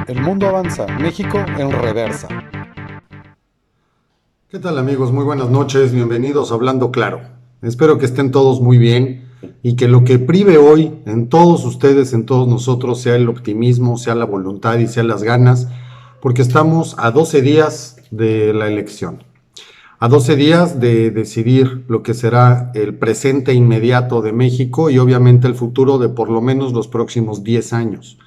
El mundo avanza, México en reversa. ¿Qué tal amigos? Muy buenas noches, bienvenidos a Hablando Claro. Espero que estén todos muy bien y que lo que prive hoy en todos ustedes, en todos nosotros, sea el optimismo, sea la voluntad y sea las ganas, porque estamos a 12 días de la elección, a 12 días de decidir lo que será el presente inmediato de México y obviamente el futuro de por lo menos los próximos 10 años.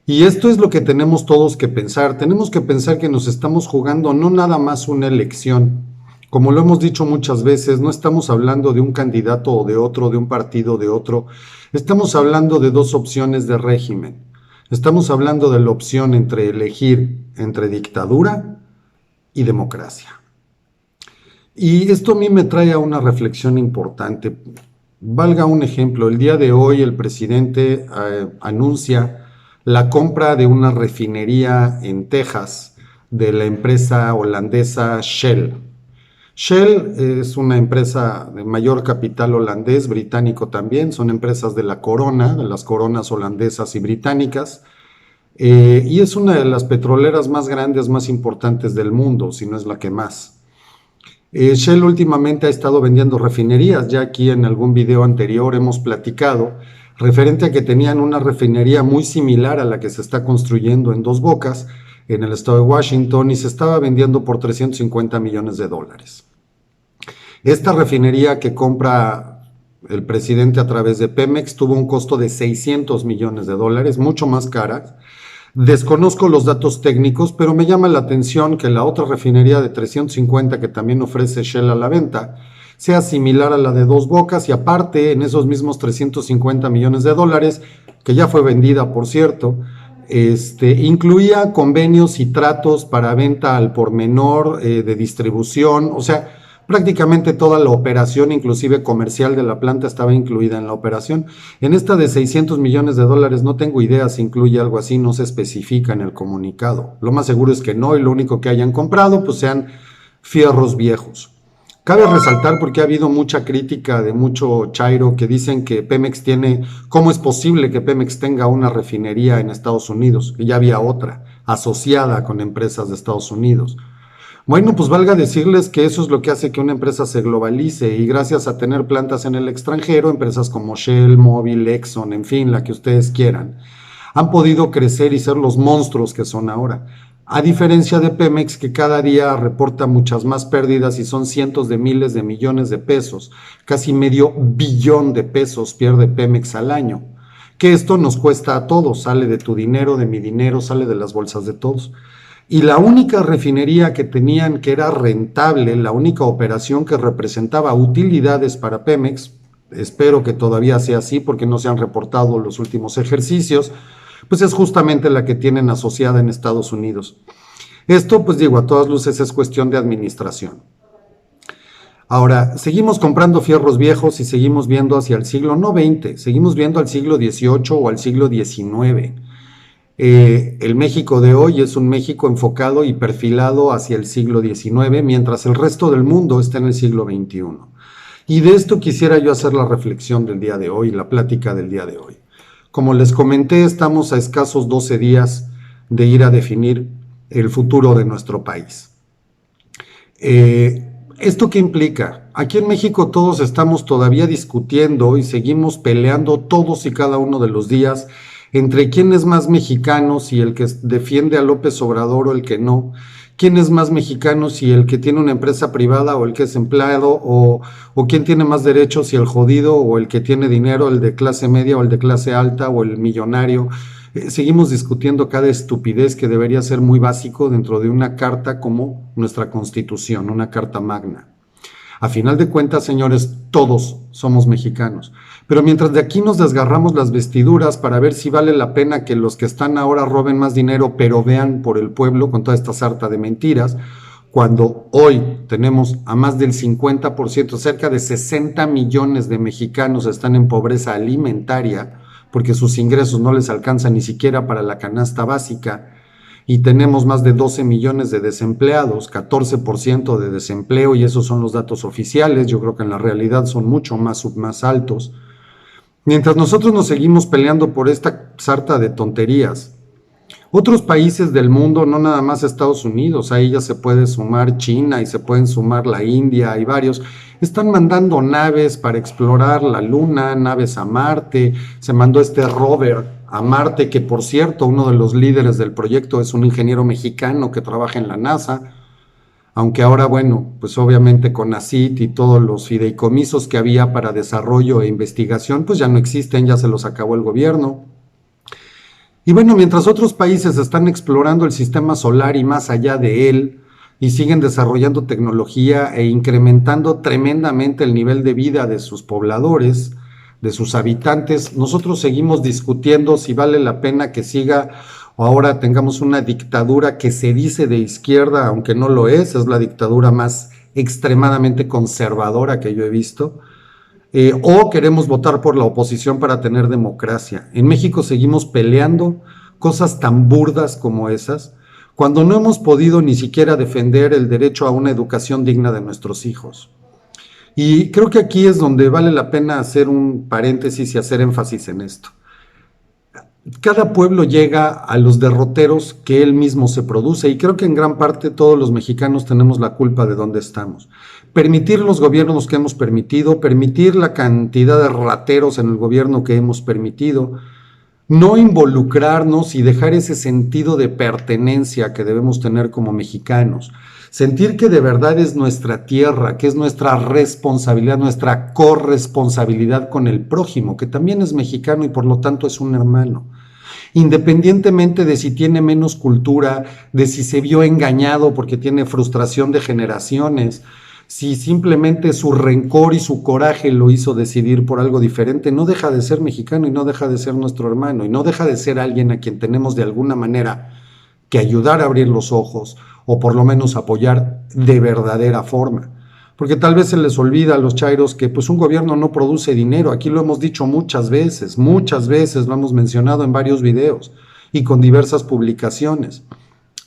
Y esto es lo que tenemos todos que pensar. Tenemos que pensar que nos estamos jugando no nada más una elección. Como lo hemos dicho muchas veces, no estamos hablando de un candidato o de otro, de un partido o de otro. Estamos hablando de dos opciones de régimen. Estamos hablando de la opción entre elegir entre dictadura y democracia. Y esto a mí me trae a una reflexión importante. Valga un ejemplo, el día de hoy el presidente anuncia la compra de una refinería en Texas de la empresa holandesa Shell. Shell es una empresa de mayor capital holandés, británico también, son empresas de la corona, de las coronas holandesas y británicas, y es una de las petroleras más grandes, más importantes del mundo, si no es la que más. Shell últimamente ha estado vendiendo refinerías, ya aquí en algún video anterior hemos platicado referente a que tenían una refinería muy similar a la que se está construyendo en Dos Bocas, en el estado de Washington, y se estaba vendiendo por 350 millones de dólares. Esta refinería que compra el presidente a través de Pemex tuvo un costo de 600 millones de dólares, mucho más cara. Desconozco los datos técnicos, pero me llama la atención que la otra refinería de 350 que también ofrece Shell a la venta sea similar a la de Dos Bocas y aparte en esos mismos 350 millones de dólares, que ya fue vendida por cierto, incluía convenios y tratos para venta al por menor, de distribución, o sea, prácticamente toda la operación, inclusive comercial de la planta, estaba incluida en la operación. En esta de 600 millones de dólares no tengo idea si incluye algo así, no se especifica en el comunicado. Lo más seguro es que no, y lo único que hayan comprado pues sean fierros viejos. Cabe resaltar porque ha habido mucha crítica de mucho chairo que dicen que Pemex tiene, ¿cómo es posible que Pemex tenga una refinería en Estados Unidos? Que ya había otra asociada con empresas de Estados Unidos. Bueno, pues valga decirles que eso es lo que hace que una empresa se globalice y gracias a tener plantas en el extranjero, empresas como Shell, Mobil, Exxon, en fin, la que ustedes quieran, han podido crecer y ser los monstruos que son ahora. A diferencia de Pemex, que cada día reporta muchas más pérdidas y son cientos de miles de millones de pesos, casi medio billón de pesos pierde Pemex al año. Que esto nos cuesta a todos, sale de tu dinero, de mi dinero, sale de las bolsas de todos. Y la única refinería que tenían que era rentable, la única operación que representaba utilidades para Pemex, espero que todavía sea así porque no se han reportado los últimos ejercicios, pues es justamente la que tienen asociada en Estados Unidos. Esto, pues digo, a todas luces es cuestión de administración. Ahora, seguimos comprando fierros viejos y seguimos viendo hacia el siglo, no 20, seguimos viendo al siglo XVIII o al siglo XIX. El México de hoy es un México enfocado y perfilado hacia el siglo XIX, mientras el resto del mundo está en el siglo XXI. Y de esto quisiera yo hacer la reflexión del día de hoy, la plática del día de hoy. Como les comenté, estamos a escasos 12 días de ir a definir el futuro de nuestro país. ¿Esto qué implica? Aquí en México todos estamos todavía discutiendo y seguimos peleando todos y cada uno de los días entre quién es más mexicano, si el que defiende a López Obrador o el que no, quién es más mexicano, si el que tiene una empresa privada o el que es empleado, o quién tiene más derechos, si el jodido o el que tiene dinero, el de clase media o el de clase alta o el millonario. Seguimos discutiendo cada estupidez que debería ser muy básico dentro de una carta como nuestra Constitución, una carta magna. A final de cuentas, señores, todos somos mexicanos. Pero mientras de aquí nos desgarramos las vestiduras para ver si vale la pena que los que están ahora roben más dinero, pero vean por el pueblo con toda esta sarta de mentiras, cuando hoy tenemos a más del 50%, cerca de 60 millones de mexicanos están en pobreza alimentaria, porque sus ingresos no les alcanzan ni siquiera para la canasta básica, y tenemos más de 12 millones de desempleados, 14% de desempleo, y esos son los datos oficiales. Yo creo que en la realidad son mucho más altos. Mientras nosotros nos seguimos peleando por esta sarta de tonterías, Otros países del mundo, no nada más Estados Unidos, ahí ya se puede sumar China y se pueden sumar la India y varios, están mandando naves para explorar la Luna, naves a Marte, se mandó este rover a Marte, que por cierto, uno de los líderes del proyecto es un ingeniero mexicano que trabaja en la NASA, aunque ahora, bueno, pues obviamente con CONACYT y todos los fideicomisos que había para desarrollo e investigación, pues ya no existen, ya se los acabó el gobierno. Y bueno, mientras otros países están explorando el sistema solar y más allá de él, y siguen desarrollando tecnología e incrementando tremendamente el nivel de vida de sus pobladores, de sus habitantes, nosotros seguimos discutiendo si vale la pena que siga o ahora tengamos una dictadura que se dice de izquierda, aunque no lo es la dictadura más extremadamente conservadora que yo he visto. O queremos votar por la oposición para tener democracia. En México seguimos peleando cosas tan burdas como esas, cuando no hemos podido ni siquiera defender el derecho a una educación digna de nuestros hijos. Y creo que aquí es donde vale la pena hacer un paréntesis y hacer énfasis en esto. Cada pueblo llega a los derroteros que él mismo se produce, y creo que en gran parte todos los mexicanos tenemos la culpa de dónde estamos. Permitir los gobiernos que hemos permitido, permitir la cantidad de rateros en el gobierno que hemos permitido, no involucrarnos y dejar ese sentido de pertenencia que debemos tener como mexicanos. Sentir que de verdad es nuestra tierra, que es nuestra responsabilidad, nuestra corresponsabilidad con el prójimo, que también es mexicano y por lo tanto es un hermano. Independientemente de si tiene menos cultura, de si se vio engañado porque tiene frustración de generaciones, si simplemente su rencor y su coraje lo hizo decidir por algo diferente, no deja de ser mexicano y no deja de ser nuestro hermano y no deja de ser alguien a quien tenemos de alguna manera que ayudar a abrir los ojos o por lo menos apoyar de verdadera forma. Porque tal vez se les olvida a los chairos que pues un gobierno no produce dinero. Aquí lo hemos dicho muchas veces lo hemos mencionado en varios videos y con diversas publicaciones.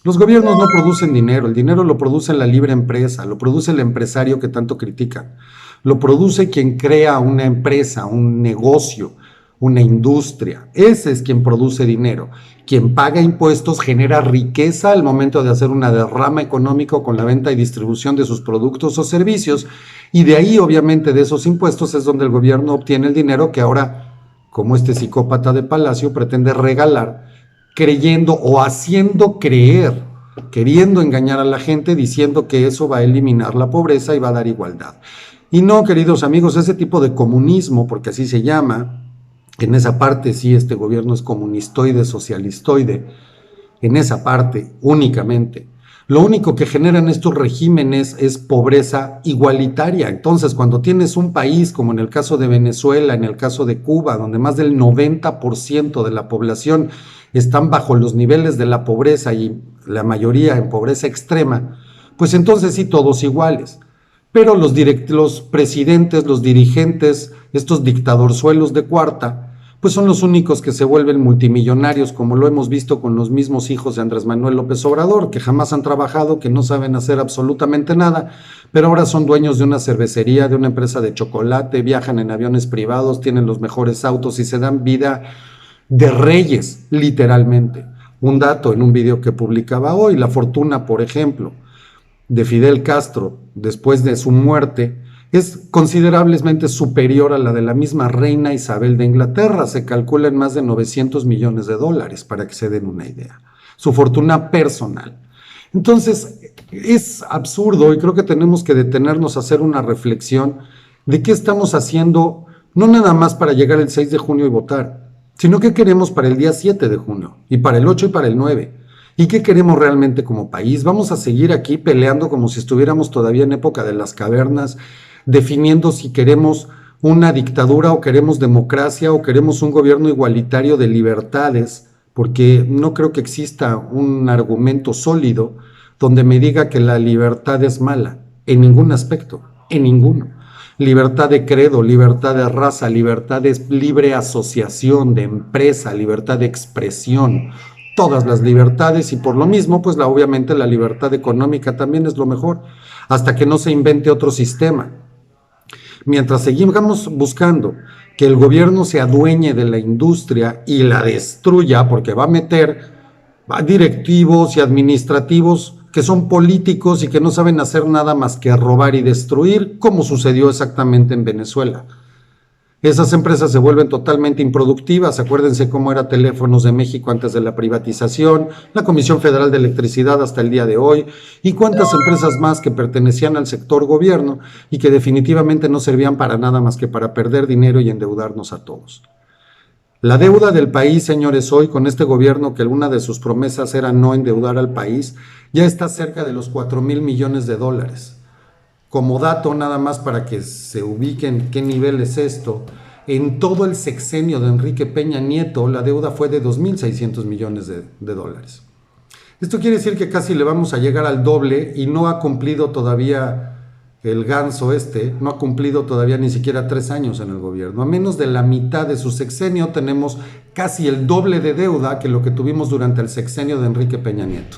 Los gobiernos no producen dinero, el dinero lo produce la libre empresa, lo produce el empresario que tanto critican, lo produce quien crea una empresa, un negocio, una industria. Ese es quien produce dinero. Quien paga impuestos genera riqueza al momento de hacer una derrama económica con la venta y distribución de sus productos o servicios, y de ahí obviamente de esos impuestos es donde el gobierno obtiene el dinero que ahora, como este psicópata de Palacio, pretende regalar, creyendo o haciendo creer, queriendo engañar a la gente, diciendo que eso va a eliminar la pobreza y va a dar igualdad. Y no, queridos amigos, ese tipo de comunismo, porque así se llama, en esa parte sí este gobierno es comunistoide, socialistoide, en esa parte únicamente. Lo único que generan estos regímenes es pobreza igualitaria. Entonces, cuando tienes un país como en el caso de Venezuela, en el caso de Cuba, donde más del 90% de la población están bajo los niveles de la pobreza y la mayoría en pobreza extrema, pues entonces sí todos iguales. Pero los presidentes, los dirigentes, estos dictadorzuelos de cuarta, pues son los únicos que se vuelven multimillonarios, como lo hemos visto con los mismos hijos de Andrés Manuel López Obrador, que jamás han trabajado, que no saben hacer absolutamente nada, pero ahora son dueños de una cervecería, de una empresa de chocolate, viajan en aviones privados, tienen los mejores autos y se dan vida de reyes, literalmente. Un dato en un video que publicaba hoy, la fortuna, por ejemplo, de Fidel Castro, después de su muerte, es considerablemente superior a la de la misma reina Isabel de Inglaterra. Se calcula en más de 900 millones de dólares, para que se den una idea. Su fortuna personal. Entonces, es absurdo y creo que tenemos que detenernos a hacer una reflexión de qué estamos haciendo, no nada más para llegar el 6 de junio y votar, sino qué queremos para el día 7 de junio, y para el 8 y para el 9. ¿Y qué queremos realmente como país? ¿Vamos a seguir aquí peleando como si estuviéramos todavía en época de las cavernas, definiendo si queremos una dictadura o queremos democracia o queremos un gobierno igualitario de libertades? Porque no creo que exista un argumento sólido donde me diga que la libertad es mala, en ningún aspecto, en ninguno. Libertad de credo, libertad de raza, libertad de libre asociación, de empresa, libertad de expresión, todas las libertades, y por lo mismo, pues obviamente la libertad económica también es lo mejor, hasta que no se invente otro sistema. Mientras seguimos buscando que el gobierno se adueñe de la industria y la destruya, porque va a meter directivos y administrativos que son políticos y que no saben hacer nada más que robar y destruir, como sucedió exactamente en Venezuela. Esas empresas se vuelven totalmente improductivas. Acuérdense cómo era Teléfonos de México antes de la privatización, la Comisión Federal de Electricidad hasta el día de hoy, y cuántas empresas más que pertenecían al sector gobierno y que definitivamente no servían para nada más que para perder dinero y endeudarnos a todos. La deuda del país, señores, hoy con este gobierno, que una de sus promesas era no endeudar al país, ya está cerca de los 4,000 millones de dólares. Como dato, nada más para que se ubiquen qué nivel es esto, en todo el sexenio de Enrique Peña Nieto, la deuda fue de 2,600 millones de dólares. Esto quiere decir que casi le vamos a llegar al doble y no ha cumplido todavía el ganso no ha cumplido todavía ni siquiera 3 años en el gobierno. A menos de la mitad de su sexenio tenemos casi el doble de deuda que lo que tuvimos durante el sexenio de Enrique Peña Nieto.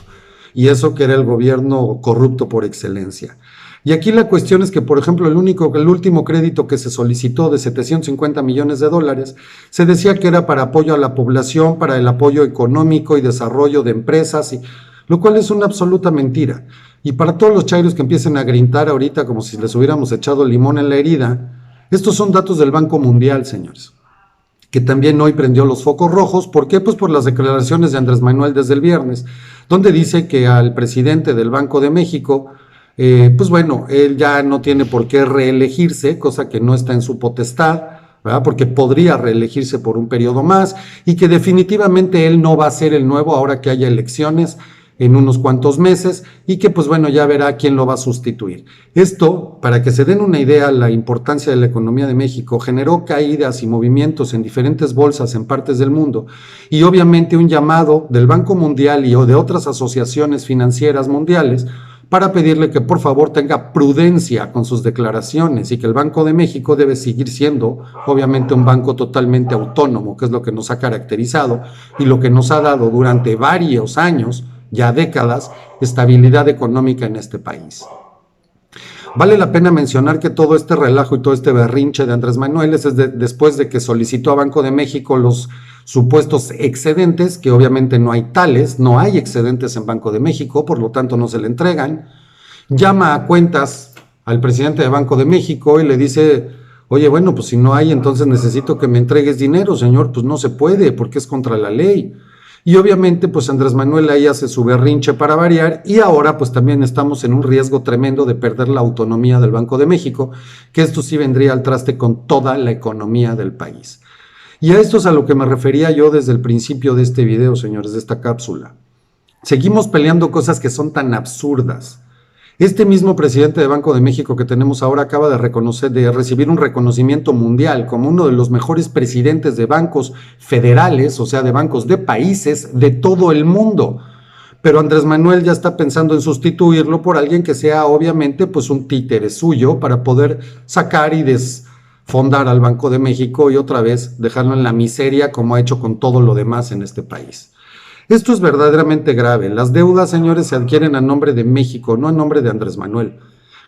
Y eso que era el gobierno corrupto por excelencia. Y aquí la cuestión es que, por ejemplo, el último crédito que se solicitó de 750 millones de dólares, se decía que era para apoyo a la población, para el apoyo económico y desarrollo de empresas, lo cual es una absoluta mentira. Y para todos los chairos que empiecen a gritar ahorita como si les hubiéramos echado limón en la herida, estos son datos del Banco Mundial, señores, que también hoy prendió los focos rojos. ¿Por qué? Pues por las declaraciones de Andrés Manuel desde el viernes, donde dice que al presidente del Banco de México, pues bueno, él ya no tiene por qué reelegirse, cosa que no está en su potestad, ¿verdad? Porque podría reelegirse por un periodo más, y que definitivamente él no va a ser el nuevo ahora que haya elecciones en unos cuantos meses, y que pues bueno, ya verá quién lo va a sustituir. Esto, para que se den una idea, la importancia de la economía de México, generó caídas y movimientos en diferentes bolsas en partes del mundo, y obviamente un llamado del Banco Mundial y de otras asociaciones financieras mundiales para pedirle que por favor tenga prudencia con sus declaraciones, y que el Banco de México debe seguir siendo obviamente un banco totalmente autónomo, que es lo que nos ha caracterizado y lo que nos ha dado durante varios años, ya décadas, estabilidad económica en este país. Vale la pena mencionar que todo este relajo y todo este berrinche de Andrés Manuel es después de que solicitó a Banco de México los supuestos excedentes, que obviamente no hay tales, no hay excedentes en Banco de México, por lo tanto no se le entregan. Llama a cuentas al presidente de Banco de México y le dice: oye, bueno, pues si no hay, entonces necesito que me entregues dinero, señor. Pues no se puede, porque es contra la ley. Y obviamente pues Andrés Manuel ahí hace su berrinche para variar, y ahora pues también estamos en un riesgo tremendo de perder la autonomía del Banco de México, que esto sí vendría al traste con toda la economía del país. Y a esto es a lo que me refería yo desde el principio de este video, señores, de esta cápsula. Seguimos peleando cosas que son tan absurdas. Este mismo presidente de Banco de México que tenemos ahora acaba de recibir un reconocimiento mundial como uno de los mejores presidentes de bancos federales, o sea, de bancos de países de todo el mundo. Pero Andrés Manuel ya está pensando en sustituirlo por alguien que sea obviamente pues un títere suyo, para poder sacar y desfondar al Banco de México y otra vez dejarlo en la miseria, como ha hecho con todo lo demás en este país. Esto es verdaderamente grave. Las deudas, señores, se adquieren a nombre de México, no a nombre de Andrés Manuel.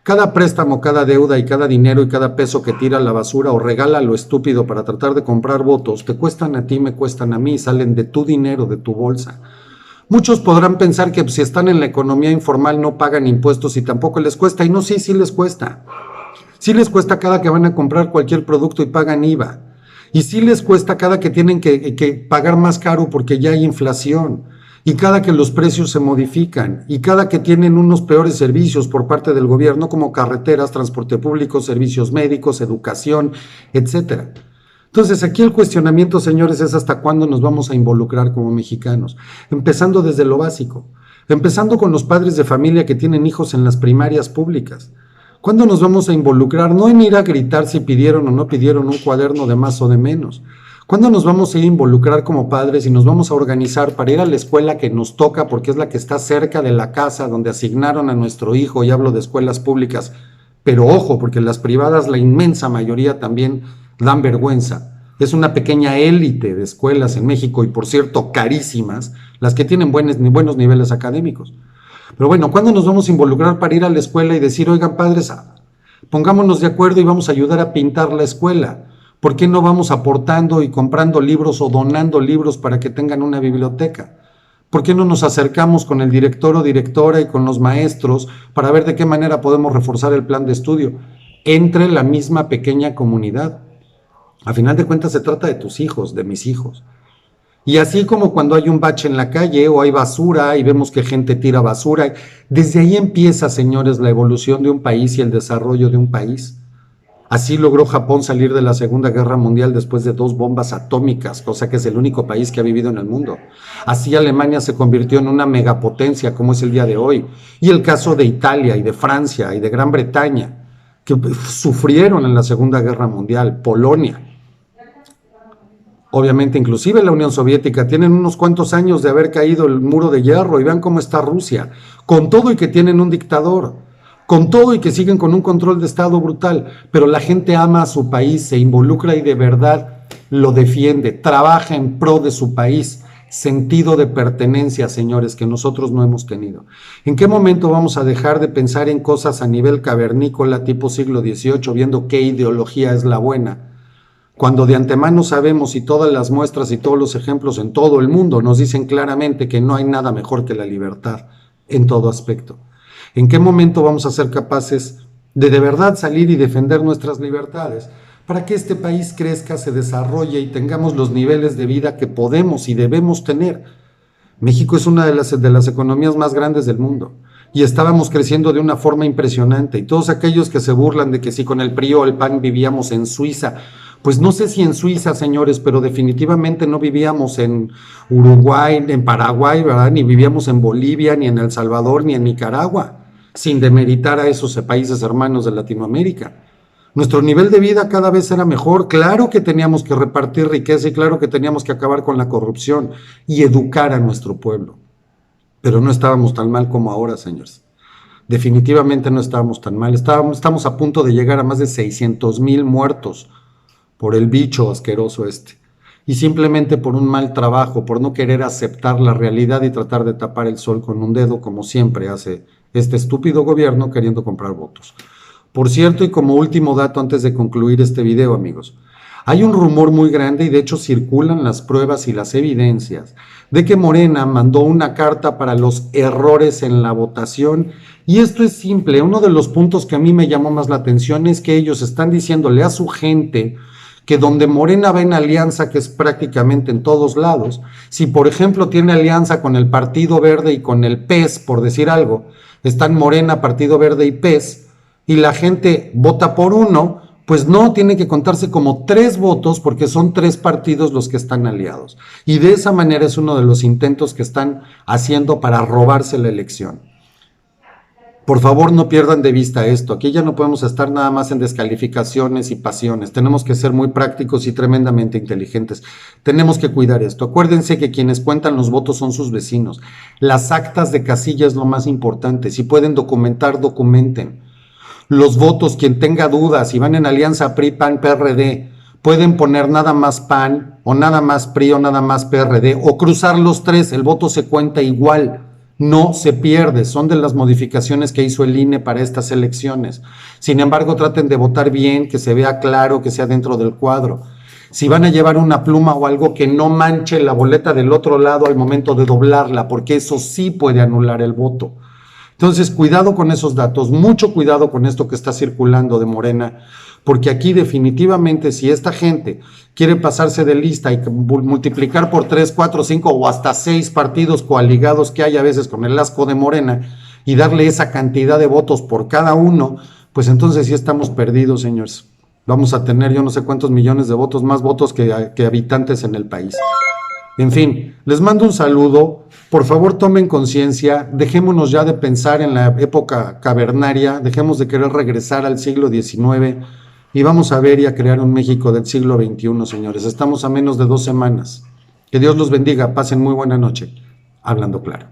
Cada préstamo, cada deuda y cada dinero y cada peso que tira a la basura o regala a lo estúpido para tratar de comprar votos, te cuestan a ti, me cuestan a mí, salen de tu dinero, de tu bolsa. Muchos podrán pensar que si están en la economía informal no pagan impuestos y tampoco les cuesta. Y no, sí les cuesta. Sí les cuesta cada que van a comprar cualquier producto y pagan IVA. Y sí les cuesta cada que tienen que pagar más caro porque ya hay inflación, y cada que los precios se modifican, y cada que tienen unos peores servicios por parte del gobierno, como carreteras, transporte público, servicios médicos, educación, etcétera. Entonces aquí el cuestionamiento, señores, es hasta cuándo nos vamos a involucrar como mexicanos, empezando desde lo básico, empezando con los padres de familia que tienen hijos en las primarias públicas. ¿Cuándo nos vamos a involucrar? No en ir a gritar si pidieron o no pidieron un cuaderno de más o de menos. ¿Cuándo nos vamos a ir a involucrar como padres y nos vamos a organizar para ir a la escuela que nos toca, porque es la que está cerca de la casa donde asignaron a nuestro hijo? Y hablo de escuelas públicas, pero ojo, porque las privadas, la inmensa mayoría también dan vergüenza. Es una pequeña élite de escuelas en México, y por cierto carísimas, las que tienen buenos niveles académicos. Pero bueno, ¿cuándo nos vamos a involucrar para ir a la escuela y decir: oigan, padres, pongámonos de acuerdo y vamos a ayudar a pintar la escuela? ¿Por qué no vamos aportando y comprando libros o donando libros para que tengan una biblioteca? ¿Por qué no nos acercamos con el director o directora y con los maestros para ver de qué manera podemos reforzar el plan de estudio entre la misma pequeña comunidad? A final de cuentas se trata de tus hijos, de mis hijos. Y así como cuando hay un bache en la calle o hay basura y vemos que gente tira basura, desde ahí empieza, señores, la evolución de un país y el desarrollo de un país. Así logró Japón salir de la Segunda Guerra Mundial después de 2 bombas atómicas, cosa que es el único país que ha vivido en el mundo. Así Alemania se convirtió en una megapotencia como es el día de hoy. Y el caso de Italia y de Francia y de Gran Bretaña, que sufrieron en la Segunda Guerra Mundial, Polonia. Obviamente, inclusive la Unión Soviética, tienen unos cuantos años de haber caído el muro de hierro y vean cómo está Rusia, con todo y que tienen un dictador, con todo y que siguen con un control de Estado brutal, pero la gente ama a su país, se involucra y de verdad lo defiende, trabaja en pro de su país, sentido de pertenencia, señores, que nosotros no hemos tenido. ¿En qué momento vamos a dejar de pensar en cosas a nivel cavernícola tipo siglo XVIII, viendo qué ideología es la buena? Cuando de antemano sabemos y todas las muestras y todos los ejemplos en todo el mundo nos dicen claramente que no hay nada mejor que la libertad en todo aspecto. ¿En qué momento vamos a ser capaces de verdad salir y defender nuestras libertades para que este país crezca, se desarrolle y tengamos los niveles de vida que podemos y debemos tener? México es una de las economías más grandes del mundo y estábamos creciendo de una forma impresionante, y todos aquellos que se burlan de que si con el PRI o el PAN vivíamos en Suiza, pues no sé si en Suiza, señores, pero definitivamente no vivíamos en Uruguay, en Paraguay, ¿verdad? Ni vivíamos en Bolivia, ni en El Salvador, ni en Nicaragua, sin demeritar a esos países hermanos de Latinoamérica. Nuestro nivel de vida cada vez era mejor. Claro que teníamos que repartir riqueza y claro que teníamos que acabar con la corrupción y educar a nuestro pueblo. Pero no estábamos tan mal como ahora, señores. Definitivamente no estábamos tan mal. Estamos a punto de llegar a más de 600,000 muertos por el bicho asqueroso este. Y simplemente por un mal trabajo, por no querer aceptar la realidad y tratar de tapar el sol con un dedo, como siempre hace este estúpido gobierno queriendo comprar votos. Por cierto, y como último dato antes de concluir este video, amigos, hay un rumor muy grande y de hecho circulan las pruebas y las evidencias de que Morena mandó una carta para los errores en la votación. Y esto es simple. Uno de los puntos que a mí me llamó más la atención es que ellos están diciéndole a su gente que donde Morena va en alianza, que es prácticamente en todos lados, si por ejemplo tiene alianza con el Partido Verde y con el PES, por decir algo, están Morena, Partido Verde y PES, y la gente vota por uno, pues no, tiene que contarse como 3 votos porque son 3 partidos los que están aliados. Y de esa manera es uno de los intentos que están haciendo para robarse la elección. Por favor, no pierdan de vista esto. Aquí ya no podemos estar nada más en descalificaciones y pasiones. Tenemos que ser muy prácticos y tremendamente inteligentes. Tenemos que cuidar esto. Acuérdense que quienes cuentan los votos son sus vecinos. Las actas de casilla es lo más importante. Si pueden documentar, documenten. Los votos, quien tenga dudas, si van en alianza PRI, PAN, PRD, pueden poner nada más PAN o nada más PRI o nada más PRD o cruzar los 3. El voto se cuenta igual. No se pierde, son de las modificaciones que hizo el INE para estas elecciones. Sin embargo, traten de votar bien, que se vea claro, que sea dentro del cuadro. Si van a llevar una pluma o algo, que no manche la boleta del otro lado al momento de doblarla, porque eso sí puede anular el voto. Entonces, cuidado con esos datos, mucho cuidado con esto que está circulando de Morena, porque aquí definitivamente si esta gente quiere pasarse de lista y multiplicar por 3, 4, 5 o hasta 6 partidos coaligados que hay a veces con el asco de Morena y darle esa cantidad de votos por cada uno, pues entonces sí estamos perdidos, señores. Vamos a tener yo no sé cuántos millones de votos, más votos que habitantes en el país. En fin, les mando un saludo. Por favor, tomen conciencia, dejémonos ya de pensar en la época cavernaria, dejemos de querer regresar al siglo XIX y vamos a ver y a crear un México del siglo XXI, señores. Estamos a menos de 2 semanas. Que Dios los bendiga, pasen muy buena noche. Hablando claro.